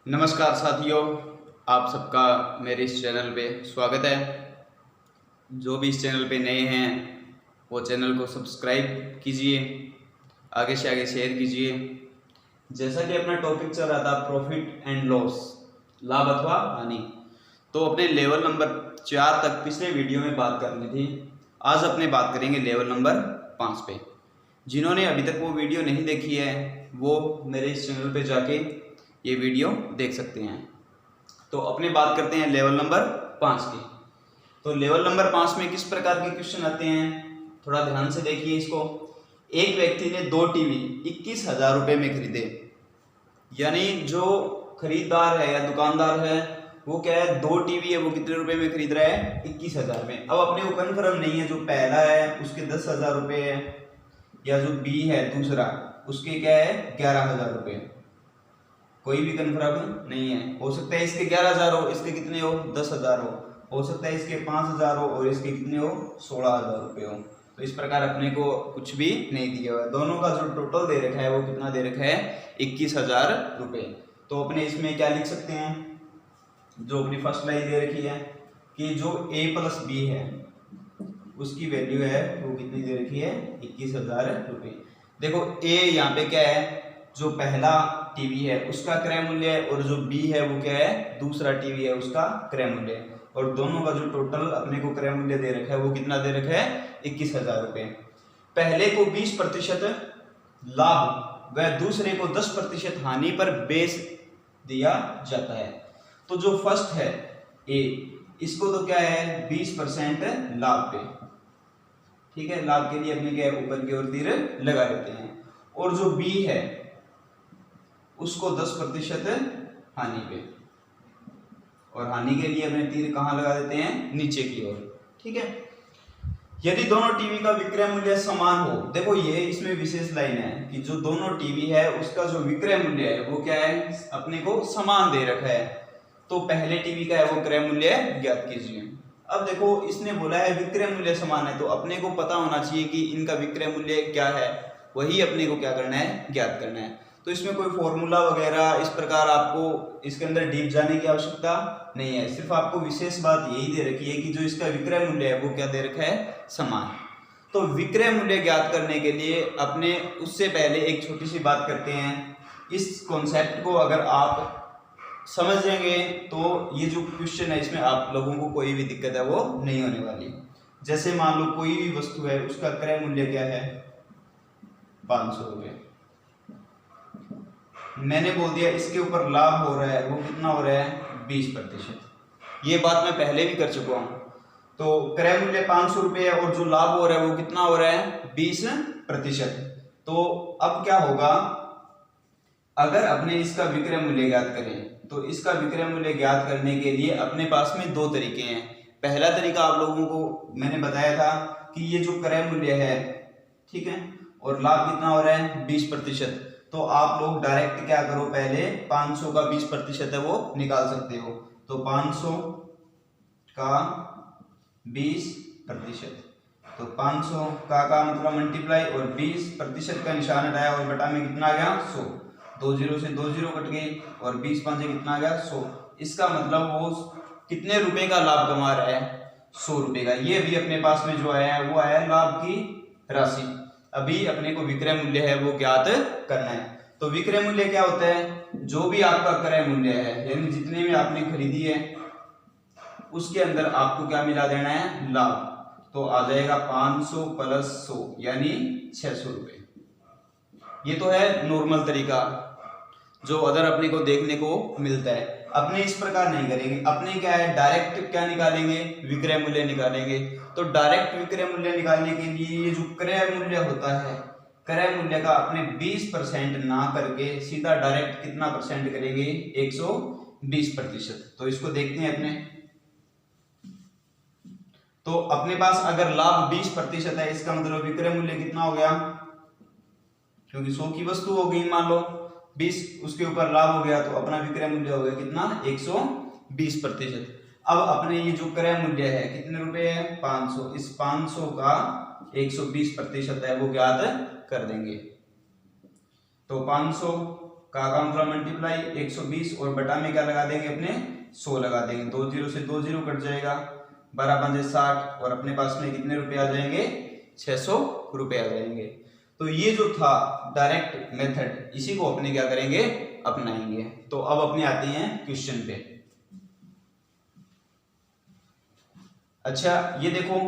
नमस्कार साथियों, आप सबका मेरे इस चैनल पे स्वागत है। जो भी इस चैनल पे नए हैं वो चैनल को सब्सक्राइब कीजिए, आगे से आगे शेयर कीजिए। जैसा कि अपना टॉपिक चल रहा था प्रॉफिट एंड लॉस, लाभ अथवा हानि, तो अपने लेवल नंबर 4 तक पिछले वीडियो में बात करनी थी। आज अपने बात करेंगे लेवल नंबर 5 पे। जिन्होंने अभी तक वो वीडियो नहीं देखी है वो मेरे इस चैनल पे जाके ये वीडियो देख सकते हैं। तो अपने बात करते हैं लेवल नंबर 5 की। तो लेवल नंबर 5 में किस प्रकार के क्वेश्चन आते हैं, थोड़ा ध्यान से देखिए इसको। एक व्यक्ति ने 2 टीवी 21,000 रुपये में खरीदे, यानी जो खरीदार है या दुकानदार है वो क्या है, 2 टीवी है वो कितने रुपए में खरीद रहा है, 21,000 में। अब अपने को कन्फर्म नहीं है जो पहला है उसके 10,000 रुपये है या जो बी है दूसरा उसके क्या है 11,000 रुपये। कोई भी कन्फर्म नहीं है। हो सकता है इसके 11,000 हो, इसके कितने हो 10,000 हो सकता है इसके 5,000 हो और इसके कितने हो 16,000 रुपये हो। तो इस प्रकार अपने को कुछ भी नहीं दिया हुआ है। दोनों का जो टोटल दे रखा है वो कितना दे रखा है 21,000 रुपये। तो अपने इसमें क्या लिख सकते हैं, जो अपनी फर्स्ट लाइन दे रखी है कि जो a प्लस बी है उसकी वैल्यू है वो कितनी दे रखी है 21,000 रुपये। देखो a यहाँ पे क्या है, जो पहला टीवी है उसका क्रय मूल्य है और जो बी है वो क्या है दूसरा टीवी है उसका क्रय मूल्य है। और दोनों का जो टोटल अपने को क्रय मूल्य दे रखा है वो कितना दे रखा है 21,000 रुपये। पहले को 20% लाभ व दूसरे को 10% हानि पर बेच दिया जाता है। तो जो फर्स्ट है ए, इसको तो क्या है 20% लाभ पे, ठीक है, लाभ के लिए अपने क्या ऊपर की ओर तीर लगा देते हैं। और जो बी है उसको 10% हानि पे, और हानि के लिए अपने तीर कहां लगा देते हैं नीचे की ओर, ठीक है। यदि दोनों टीवी का विक्रय मूल्य समान हो, देखो ये इसमें विशेष लाइन है कि जो दोनों टीवी है उसका जो विक्रय मूल्य है वो क्या है अपने को समान दे रखा है। तो पहले टीवी का है वो क्रय मूल्य ज्ञात कीजिए। अब देखो इसने बोला है विक्रय मूल्य समान है, तो अपने को पता होना चाहिए कि इनका विक्रय मूल्य क्या है, वही अपने को क्या करना है ज्ञात करना है। तो इसमें कोई फॉर्मूला वगैरह इस प्रकार आपको इसके अंदर डीप जाने की आवश्यकता नहीं है। सिर्फ आपको विशेष बात यही दे रखी है कि जो इसका विक्रय मूल्य है वो क्या दे रखा है समान। तो विक्रय मूल्य ज्ञात करने के लिए अपने उससे पहले एक छोटी सी बात करते हैं। इस कॉन्सेप्ट को अगर आप समझ लेंगे तो ये जो क्वेश्चन है इसमें आप लोगों को कोई भी दिक्कत है वो नहीं होने वाली। जैसे मान लो कोई भी वस्तु है उसका क्रय मूल्य क्या है 500 रुपये, मैंने बोल दिया इसके ऊपर लाभ हो रहा है वो कितना हो रहा है 20%। ये बात मैं पहले भी कर चुका हूं। तो क्रय मूल्य 500 रुपये है और जो लाभ हो रहा है वो कितना हो रहा है 20%। तो अब क्या होगा, अगर अपने इसका विक्रय मूल्य ज्ञात करें तो इसका विक्रय मूल्य ज्ञात करने के लिए अपने पास में 2 तरीके हैं। पहला तरीका आप लोगों को मैंने बताया था कि ये जो क्रय मूल्य है, ठीक है, और लाभ कितना हो रहा है 20%। तो आप लोग डायरेक्ट क्या करो, पहले 500 का 20% है वो निकाल सकते हो। तो 500 का 20%, तो 500 का मतलब मल्टीप्लाई और 20% का निशान हटाया और बटा में कितना आ गया 100। 2 जीरो से 2 जीरो कट गई और 20 5 कितना आ गया 100। इसका मतलब वो कितने रुपए का लाभ कमा रहा है 100 रुपए का। ये भी अपने पास में जो आया है वो आया है लाभ की राशि। अभी अपने को विक्रय मूल्य है वो ज्ञात करना है। तो विक्रय मूल्य क्या होता है, जो भी आपका क्रय मूल्य है यानी जितने भी आपने खरीदी है उसके अंदर आपको क्या मिला देना है लाभ। तो आ जाएगा 500 प्लस 100 यानी 600 रुपये। ये तो है नॉर्मल तरीका जो अदर अपने को देखने को मिलता है। अपने इस प्रकार नहीं करेंगे, अपने क्या है डायरेक्ट क्या निकालेंगे विक्रय मूल्य निकालेंगे। तो डायरेक्ट विक्रय मूल्य निकालने के लिए ये जो क्रय मूल्य होता है, क्रय मूल्य का अपने 20% ना करके सीधा डायरेक्ट कितना परसेंट करेंगे 120%। तो इसको देखते हैं अपने। तो अपने पास अगर लाभ 20% है इसका मतलब विक्रय मूल्य कितना हो गया, क्योंकि 100 की वस्तु हो गई मान लो 20 उसके ऊपर लाभ हो गया तो अपना विक्रय मूल्य हो गया कितना 120%। अब अपने ये जो क्रय मूल्य है कितने रुपए है 500, इस 500 का 120% है वो ज्ञात कर देंगे। तो 500 का मतलब मल्टीप्लाई 120 और बटा में क्या लगा देंगे अपने 100 लगा देंगे, 2 जीरो से 2 जीरो कट जाएगा, 12 पंजे 60 और अपने पास में कितने रुपए आ जाएंगे 600 रुपए आ जाएंगे। तो ये जो था डायरेक्ट मेथड, इसी को अपने क्या करेंगे अपनाएंगे। तो अब अपने आते हैं क्वेश्चन पे। अच्छा ये देखो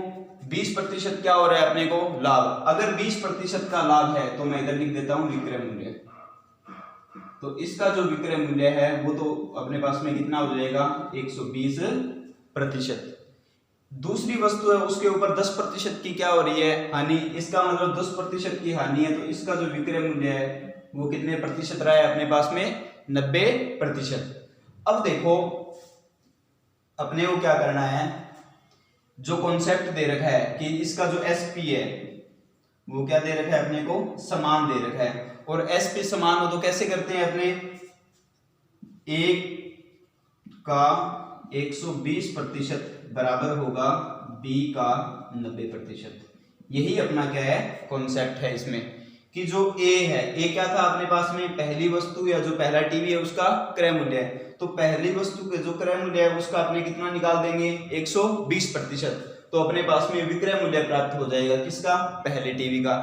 20% क्या हो रहा है अपने को लाभ। अगर 20% का लाभ है तो मैं इधर लिख देता हूं विक्रय मूल्य। तो इसका जो विक्रय मूल्य है वो तो अपने पास में कितना हो जाएगा 120%। दूसरी वस्तु है उसके ऊपर 10% की क्या हो रही है हानि, इसका मतलब 10% की हानि है, तो इसका जो विक्रय मूल्य है वो कितने प्रतिशत रहा है अपने पास में 90%। अब देखो अपने को क्या करना है, जो कॉन्सेप्ट दे रखा है कि इसका जो एसपी है वो क्या दे रखा है अपने को समान दे रखा है, और एसपी समान हो तो कैसे करते हैं अपने, एक का 120% बराबर होगा बी का 90%। यही अपना क्या है कॉन्सेप्ट है इसमें, कि जो ए है, ए क्या था अपने पास में पहली वस्तु या जो पहला टीवी है उसका क्रय मूल्य है, तो पहली वस्तु के जो क्रय मूल्य है उसका अपने कितना निकाल देंगे 120%, तो अपने पास में विक्रय मूल्य प्राप्त हो जाएगा किसका पहले टीवी का।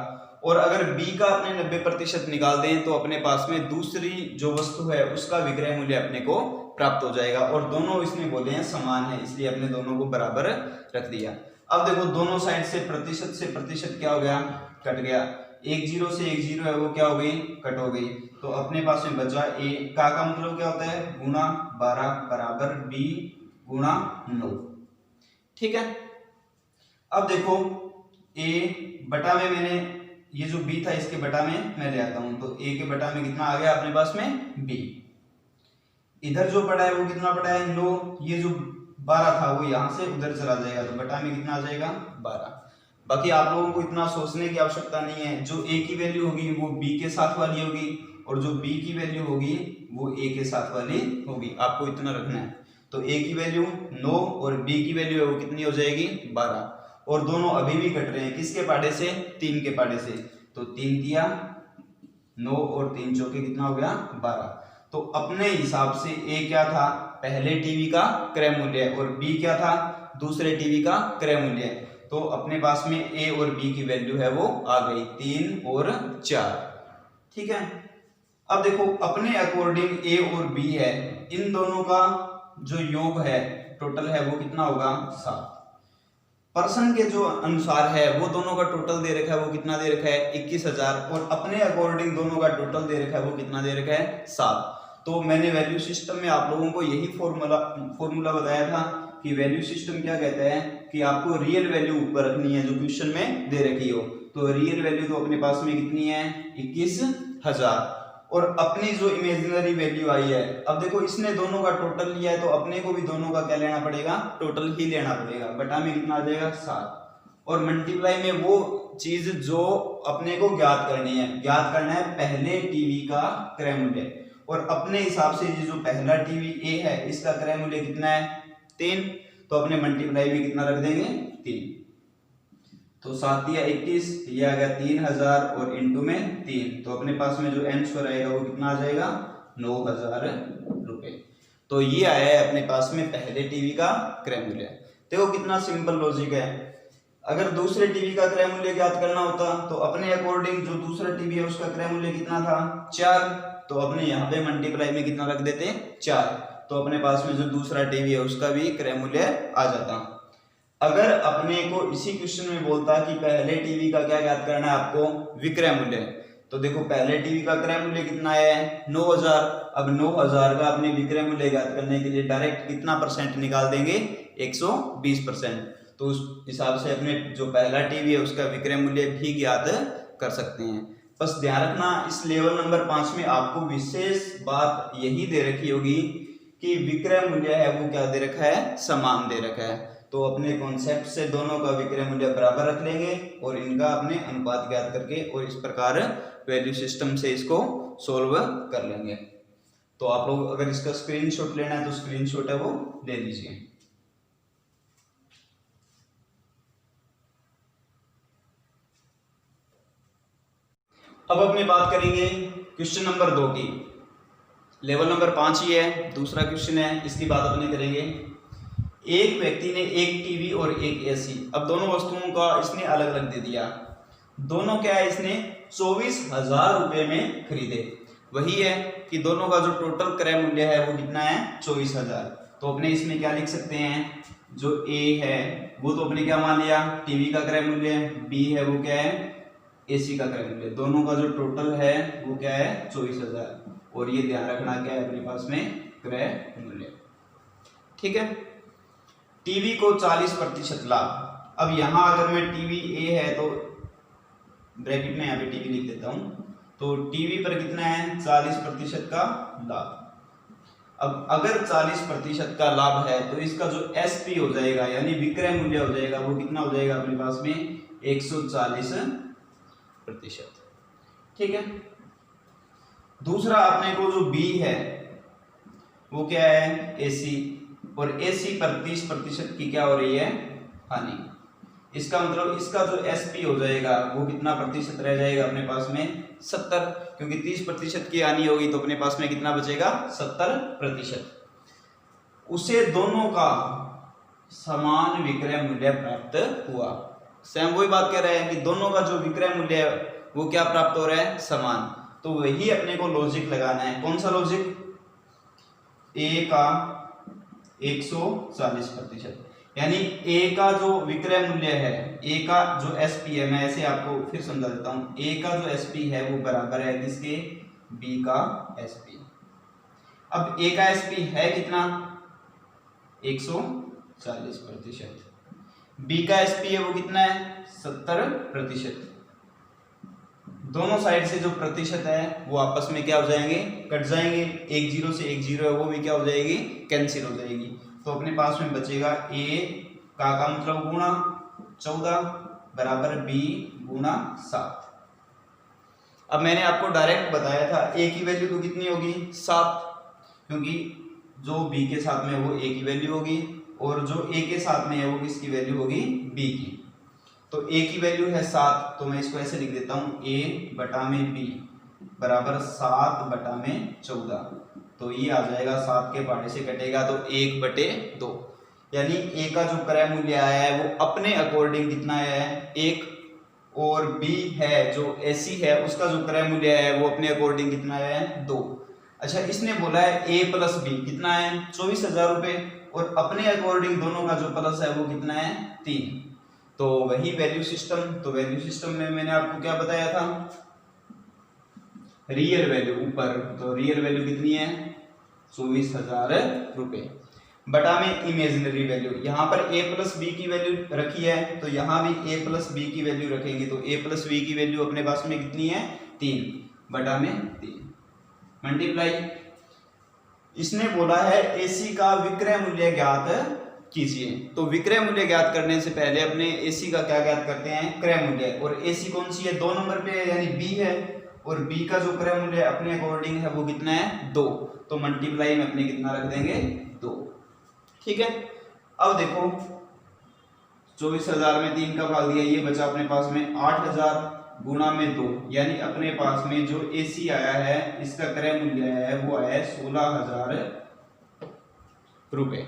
और अगर बी का अपने 90% निकाल दें तो अपने पास में दूसरी जो वस्तु है उसका विक्रय मूल्य अपने को प्राप्त हो जाएगा, और दोनों इसमें बोले हैं समान है इसलिए अपने दोनों को बराबर रख दिया। अब देखो दोनों साइड से प्रतिशत क्या हो गया कट गया, एक जीरो से एक जीरो है वो क्या हो गई कट हो गई, तो अपने पास में बचा ए का मतलब क्या होता है गुणा 12 बराबर बी गुणा 9। ठीक है, अब देखो ए बटा में मैंने ये जो बी था इसके बटा में मैं ले आता हूं, तो ए के बटा में कितना आ गया अपने पास में बी, इधर जो पड़ा है वो कितना पड़ा है 9, ये जो 12 था वो यहां से उधर चला जाएगा तो बटा में कितना आ जाएगा 12। बाकी आप लोगों को इतना सोचने की आवश्यकता नहीं है, जो ए की वैल्यू होगी वो बी के साथ वाली होगी और जो बी की वैल्यू होगी वो ए के साथ वाली होगी, आपको इतना रखना है। तो ए की वैल्यू 9 और बी की वैल्यू है वो कितनी हो जाएगी 12, और दोनों अभी भी कट रहे हैं किसके पाड़े से 3 के पाड़े से, तो 3 दिया 9 और 3 चौके कितना हो गया 12। तो अपने हिसाब से ए क्या था पहले टीवी का क्रय मूल्य और बी क्या था दूसरे टीवी का क्रय मूल्य, तो अपने पास में ए और बी की वैल्यू है वो आ गई 3 और 4। ठीक है, अब देखो अपने अकॉर्डिंग ए और बी है, इन दोनों का जो योग है टोटल है वो कितना होगा 7। पर्सन के जो अनुसार है वो दोनों का टोटल दे रखा है वो कितना दे रखा है 21,000, और अपने अकॉर्डिंग दोनों का टोटल दे रखा है वो कितना दे रखा है 7। तो मैंने वैल्यू सिस्टम में आप लोगों को यही फॉर्मूला बताया था कि वैल्यू सिस्टम क्या कहता है कि आपको रियल वैल्यू ऊपर रखनी है जो क्वेश्चन में दे रखी हो, तो रियल वैल्यू तो अपने पास में कितनी है 21,000, और अपनी जो इमेजिनरी वैल्यू आई है, अब देखो इसने दोनों का टोटल लिया है तो अपने को भी दोनों का क्या लेना पड़ेगा टोटल ही लेना पड़ेगा, बटा में कितना आ जाएगा 7, और मल्टीप्लाई में वो चीज जो अपने को ज्ञात करनी है, ज्ञात करना है पहले टीवी का क्रय मूल्य, और अपने हिसाब से ये जो पहला टीवी ए है इसका क्रय मूल्य कितना है 3, तो अपने मल्टीप्लाई में कितना रख देंगे 3, तो 7 दिया 21, ये आ गया 3,000 और इंटू में 3, तो अपने पास में जो आंसर आएगा वो कितना आ जाएगा 9,000 रुपए। तो ये आया है अपने पास में पहले टीवी का क्रय मूल्य। देखो कितना सिंपल लॉजिक है, अगर दूसरे टीवी का क्रय मूल्य ज्ञात करना होता तो अपने अकॉर्डिंग जो दूसरा टीवी है उसका क्रय मूल्य कितना था 4, तो अपने यहाँ पे मल्टीप्लाई में कितना रख देते 4, तो अपने पास में जो दूसरा टीवी है उसका भी क्रय मूल्य आ जाता। अगर अपने को इसी क्वेश्चन में बोलता कि पहले टीवी का क्या ज्ञात करना है आपको विक्रय मूल्य, तो देखो पहले टीवी का क्रय मूल्य कितना है 9,000, अब 9,000 का अपने विक्रय मूल्य ज्ञात करने के लिए डायरेक्ट कितना परसेंट निकाल देंगे 120%, तो उस हिसाब से अपने जो पहला टीवी है उसका विक्रय मूल्य भी ज्ञात कर सकते हैं। बस ध्यान रखना इस लेवल नंबर 5 में आपको विशेष बात यही दे रखी होगी कि विक्रय मूल्य है वो क्या दे रखा है समान दे रखा है, तो अपने कॉन्सेप्ट से दोनों का विक्रय मूल्य बराबर रख लेंगे और इनका अपने अनुपात ज्ञात करके और इस प्रकार वैल्यू सिस्टम से इसको सोल्व कर लेंगे। तो आप लोग अगर इसका स्क्रीनशॉट लेना है तो स्क्रीनशॉट है वो ले लीजिए। अब अपनी बात करेंगे क्वेश्चन नंबर 2 की। लेवल नंबर 5 ही है, दूसरा क्वेश्चन है, इसकी बात अपने करेंगे। एक व्यक्ति ने एक टीवी और एक एसी, अब दोनों वस्तुओं का इसने अलग अलग दे दिया, दोनों क्या है इसने 24,000 रुपए में खरीदे। वही है कि दोनों का जो टोटल क्रय मूल्य है वो कितना है 24,000। तो अपने इसमें क्या लिख सकते हैं, जो ए है वो तो अपने क्या मान लिया टीवी का क्रय मूल्य, बी है वो क्या है एसी का क्रय मूल्य, दोनों का जो टोटल है वो क्या है 24,000। और ये ध्यान रखना क्या है अपने पास में क्रय मूल्य। ठीक है, टीवी को 40% लाभ। अब यहां अगर मैं टीवी ए है तो ब्रैकेट में यहाँ पे टीवी लिख देता हूं, तो टीवी पर कितना है 40% का लाभ। अब अगर 40% का लाभ है तो इसका जो एसपी हो जाएगा यानी विक्रय मूल्य हो जाएगा वो कितना हो जाएगा अपने पास में 140%। ठीक है, दूसरा अपने को जो बी है वो क्या है एसी, और एसी पर 30% की क्या हो रही है हानि। इसका मतलब इसका जो एसपी हो जाएगा वो कितना प्रतिशत रह जाएगा अपने पास में 70, क्योंकि 30% की हानि होगी तो अपने पास में कितना बचेगा 70%। उसे दोनों का समान विक्रय मूल्य प्राप्त हुआ। सेम वही बात कह रहे हैं कि दोनों का जो विक्रय मूल्य है वो क्या प्राप्त हो रहा है समान। तो वही अपने को लॉजिक लगाना है, कौन सा लॉजिक, ए का 140%, यानी ए का जो विक्रय मूल्य है, ए का जो एसपी है, मैं ऐसे आपको फिर समझा देता हूं, ए का जो एसपी है वो बराबर है किसके बी का एसपी। अब ए का एसपी है कितना 140%, बी का एसपी है वो कितना है 70%। दोनों साइड से जो प्रतिशत है वो आपस में क्या हो जाएंगे कट जाएंगे, एक जीरो से एक जीरो है वो भी क्या हो जाएगी कैंसिल हो जाएगी। तो अपने पास में बचेगा ए का मतलब गुणा 14 बराबर बी गुणा 7। अब मैंने आपको डायरेक्ट बताया था ए की वैल्यू तो कितनी होगी 7, क्योंकि जो बी के साथ में वो ए की वैल्यू होगी और जो ए के साथ में है वो किसकी वैल्यू होगी बी की। तो ए की वैल्यू है 7, तो मैं इसको ऐसे लिख देता हूं ए बटा में बी बराबर 7 बटा में 14। तो ये आ जाएगा 7 के पहाड़े से कटेगा तो 1/2, यानी ए का जो क्रय मूल्य आया है वो अपने अकॉर्डिंग कितना है 1, और बी है जो एसी है उसका जो क्रय मूल्य है वो अपने अकॉर्डिंग कितना है 2। अच्छा, इसने बोला है ए प्लस बी कितना है 24,000 रुपए, और अपने अकॉर्डिंग दोनों का जो प्लस है वो कितना है 3। तो वही वैल्यू सिस्टम, तो वैल्यू सिस्टम में मैंने आपको क्या बताया था रियल वैल्यू ऊपर, तो रियल वैल्यू कितनी है 24,000 रुपए बटा में इमेजिनरी वैल्यू। यहाँ पर a प्लस बी की वैल्यू रखी है तो यहाँ भी a प्लस बी की वैल्यू रखेंगे, तो a प्लस बी की वैल्यू अपने पास में कितनी है 3 बटा में 3 मल्टीप्लाई। इसने बोला है एसी का विक्रय मूल्य ज्ञात कीजिए, तो विक्रय मूल्य ज्ञात करने से पहले अपने एसी का क्या ज्ञात करते हैं क्रय मूल्य, और एसी कौन सी है 2 नंबर पे यानी बी है, और बी का जो क्रय मूल्य अपने अकॉर्डिंग है वो कितना है 2, तो मल्टीप्लाई में अपने कितना रख देंगे 2। ठीक है, अब देखो 24,000 में 3 का भाग दिया, ये बचा अपने पास में 8,000 गुणा में 2, यानी अपने पास में जो एसी आया है इसका क्रय मूल्य है वो आया है 16,000 रुपए।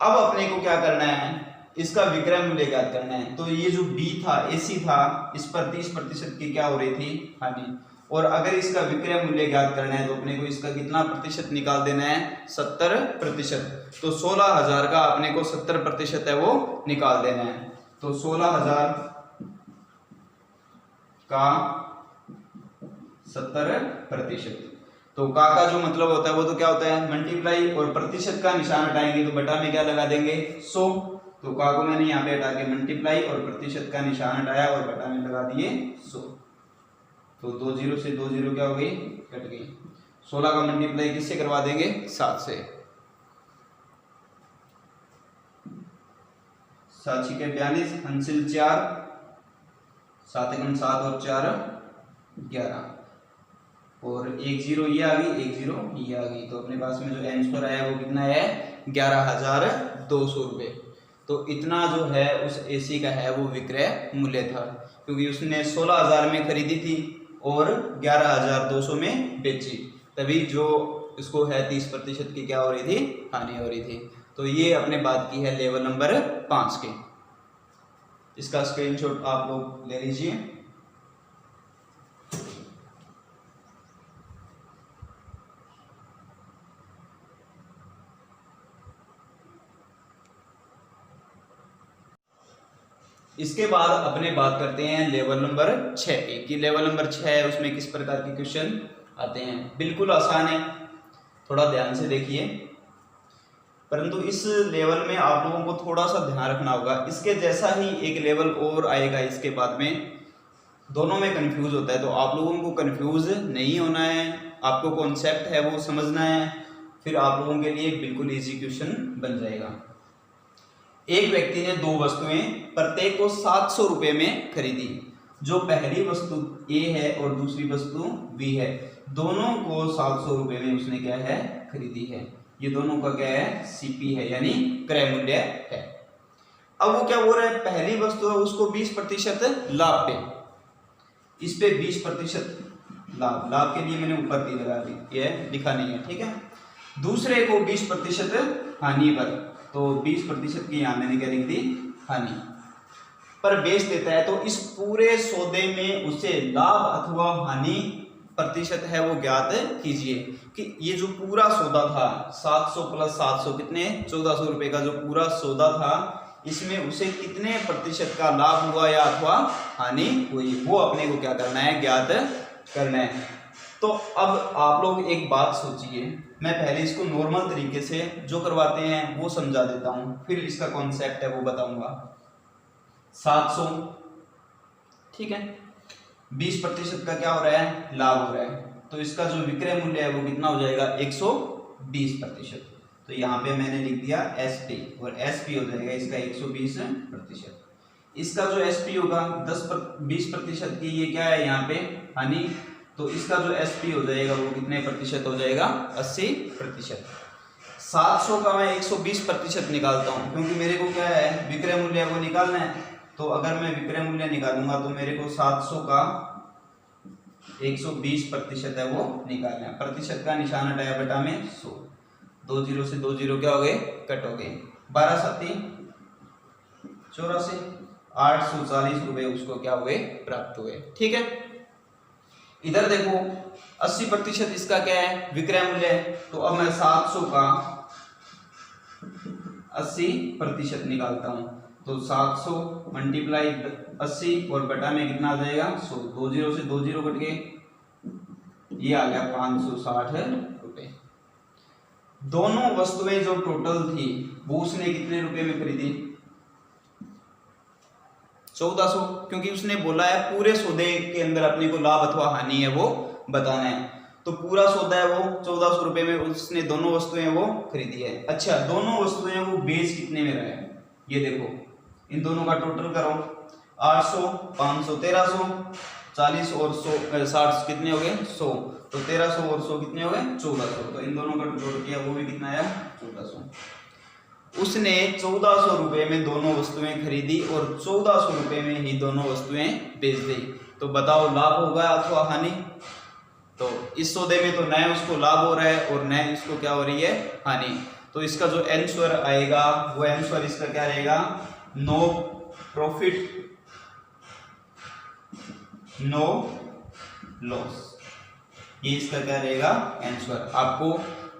अब अपने को क्या करना है इसका विक्रय मूल्य ज्ञात करना है, तो ये जो बी था एसी था इस पर 30% की क्या हो रही थी हानि, और अगर इसका विक्रय मूल्य ज्ञात करना है तो अपने को इसका कितना प्रतिशत निकाल देना है 70%। तो 16,000 का अपने को 70% है वो निकाल देना है, तो 16,000 का 70%, तो का जो मतलब होता है वो तो क्या होता है मल्टीप्लाई, और प्रतिशत का निशान हटाएंगे तो बटा में क्या लगा देंगे 100, तो का को मैंने यहाँ पे हटा के मल्टीप्लाई और प्रतिशत का निशान हटाया और बटा में लगा दिए 100, तो 2 0 से 2 0 क्या हो गई कट गई। 16 का मल्टीप्लाई किससे करवा देंगे 7 से, 7 के 42 हंसिल 4 7 एकम 7 और 4 11, और 1 0 ये आ गई 1 0 ये आ गई, तो अपने पास में जो आंसर आया वो कितना है 11,200 रुपये। तो इतना जो है उस एसी का है वो विक्रय मूल्य था, क्योंकि उसने 16,000 में खरीदी थी और 11,200 में बेची। तभी जो इसको है 30% की क्या हो रही थी, हानि हो रही थी। तो ये अपने बात की है लेवल नंबर 5 की। इसका स्क्रीनशॉट आप लोग ले लीजिए। इसके बाद अपने बात करते हैं लेवल नंबर 6 की, कि लेवल नंबर 6 है उसमें किस प्रकार के क्वेश्चन आते हैं। बिल्कुल आसान है, थोड़ा ध्यान से देखिए, परंतु इस लेवल में आप लोगों को थोड़ा सा ध्यान रखना होगा। इसके जैसा ही एक लेवल और आएगा इसके बाद में, दोनों में कंफ्यूज होता है, तो आप लोगों को कंफ्यूज नहीं होना है, आपको कॉन्सेप्ट है वो समझना है, फिर आप लोगों के लिए बिल्कुल इजी क्वेश्चन बन जाएगा। एक व्यक्ति ने दो वस्तुएं प्रत्येक को 700 रुपये में खरीदी। जो पहली वस्तु ए है और दूसरी वस्तु बी है, दोनों को 700 रुपये में उसने क्या है, खरीदी है। ये दोनों का क्या है, सीपी है, यानी क्रय मूल्य है। अब वो क्या बोल रहा है, पहली वस्तु है उसको 20% लाभ पे, इस पे 20% लाभ, लाभ के लिए मैंने ऊपर दी लगा दी, ये लिखा नहीं है, ठीक है। दूसरे को 20% हानि पर, तो 20% की यहां मैंने क्या लिख दी, हानि पर बेच देता है। तो इस पूरे सौदे में उसे लाभ अथवा हानि प्रतिशत है वो ज्ञात कीजिए। कि ये जो पूरा सौदा था 700 प्लस 700 कितने, 1400 रुपए का जो पूरा सौदा था, इसमें उसे कितने प्रतिशत का लाभ हुआ या अथवा हानि हुई, वो अपने को क्या करना है, ज्ञात करना है। तो अब आप लोग एक बात सोचिए, मैं पहले इसको नॉर्मल तरीके से जो करवाते हैं वो समझा देता हूं, फिर इसका कॉन्सेप्ट है वो बताऊंगा। 700, ठीक है, 20% का क्या हो रहा है, लाभ हो रहा है, तो इसका जो विक्रय मूल्य है वो कितना हो जाएगा, 120%। तो यहाँ पे मैंने लिख दिया एसपी, और एसपी हो जाएगा इसका 120%। इसका जो एसपी होगा 20% की, ये क्या है यहाँ पे हानि, तो इसका जो एसपी हो जाएगा वो कितने प्रतिशत हो जाएगा, 80%। 700 का मैं 120% निकालता हूँ, क्योंकि मेरे को क्या है, विक्रय मूल्य वो निकालना है। तो अगर मैं विक्रय मूल्य निकालूंगा तो मेरे को 700 का 120% है वो निकालना है। प्रतिशत का निशान हटाया बटा में 100, 2 जीरो से 2 जीरो क्या हो गए, कट हो गए, 12 सत्ती 84, 840 रुपए उसको क्या हुए, प्राप्त हुए, ठीक है। इधर देखो 80% इसका क्या है, विक्रय मूल्य है। तो अब मैं 700 का 80% निकालता हूं, तो 700 मल्टीप्लाई 80 और बटा में कितना आ जाएगा, 100, 2 जीरो से 2 जीरो कट गए, ये आ गया 560 रुपए। दोनों वस्तुएं जो टोटल थी वो उसने कितने रुपए में खरीदी, 1400, क्योंकि उसने बोला है पूरे सौदे के अंदर अपने को लाभ अथवा हानि है वो बताना है। तो पूरा सौदा है वो 1400 रुपए में उसने दोनों वस्तुएं वो खरीदी है। अच्छा, दोनों वस्तुएं वो बेच कितने में रहा है, ये देखो, इन दोनों का टोटल करो, 800, 500, 1300, 40 और 100, 60 कितने हो गए, 100, तो 1300 और 100 कितने हो गए, 1400। तो इन दोनों का जोड़ किया वो भी कितना आया, 1400। उसने 1400 रुपए में दोनों वस्तुएं खरीदी और 1400 रुपए में ही दोनों वस्तुएं बेच दी। तो बताओ लाभ होगा अथवा हानि। तो इस सौदे में तो नया उसको लाभ हो रहा है और नया इसको क्या हो रही है, हानि। तो इसका जो आंसर आएगा वो आंसर इसका क्या रहेगा, नो प्रॉफिट नो लॉस, ये इसका क्या रहेगा आंसर। आपको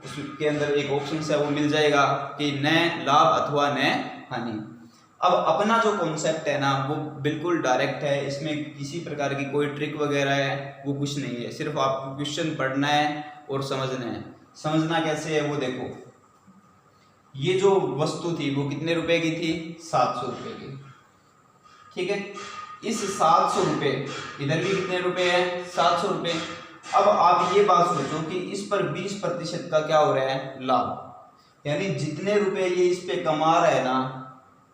उसके अंदर एक ऑप्शन है वो मिल जाएगा कि न लाभ अथवा न हानि। अब अपना जो कॉन्सेप्ट है ना वो बिल्कुल डायरेक्ट है, इसमें किसी प्रकार की कोई ट्रिक वगैरह है वो कुछ नहीं है, सिर्फ आपको क्वेश्चन पढ़ना है और समझना है। समझना कैसे है वो देखो, ये जो वस्तु थी वो कितने रुपए की थी, 700 रुपए की, ठीक है। इस 700 रुपए इधर भी कितने रुपए है, 700 रुपए। अब आप ये बात सोचो कि इस पर 20% का क्या हो रहा है, लाभ, यानी जितने रुपए ये इस पे कमा रहा है ना,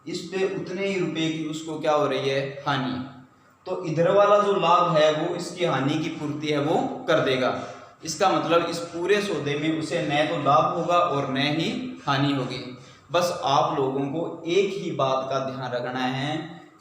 इस पे उतने ही रुपए की उसको क्या हो रही है, हानि। तो इधर वाला जो लाभ है वो इसकी हानि की पूर्ति है वो कर देगा। इसका मतलब इस पूरे सौदे में उसे न तो लाभ होगा और न ही हानि होगी। बस आप लोगों को एक ही बात का ध्यान रखना है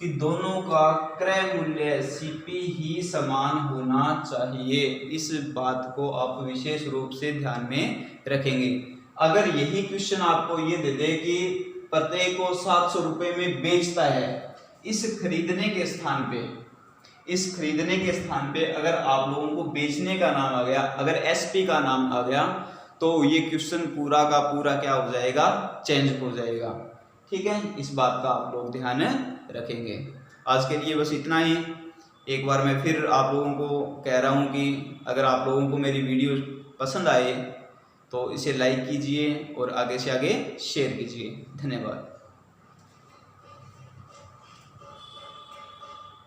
कि दोनों का क्रय मूल्य सीपी ही समान होना चाहिए। इस बात को आप विशेष रूप से ध्यान में रखेंगे। अगर यही क्वेश्चन आपको ये दे दे कि प्रत्येक को 700 रुपये में बेचता है, इस खरीदने के स्थान पे अगर आप लोगों को बेचने का नाम आ गया, अगर एसपी का नाम आ गया, तो ये क्वेश्चन पूरा का पूरा क्या हो जाएगा, चेंज हो जाएगा। ठीक है, इस बात का आप लोग ध्यान रखेंगे। आज के लिए बस इतना ही। एक बार मैं फिर आप लोगों को कह रहा हूँ कि अगर आप लोगों को मेरी वीडियो पसंद आए तो इसे लाइक कीजिए और आगे से आगे शेयर कीजिए। धन्यवाद।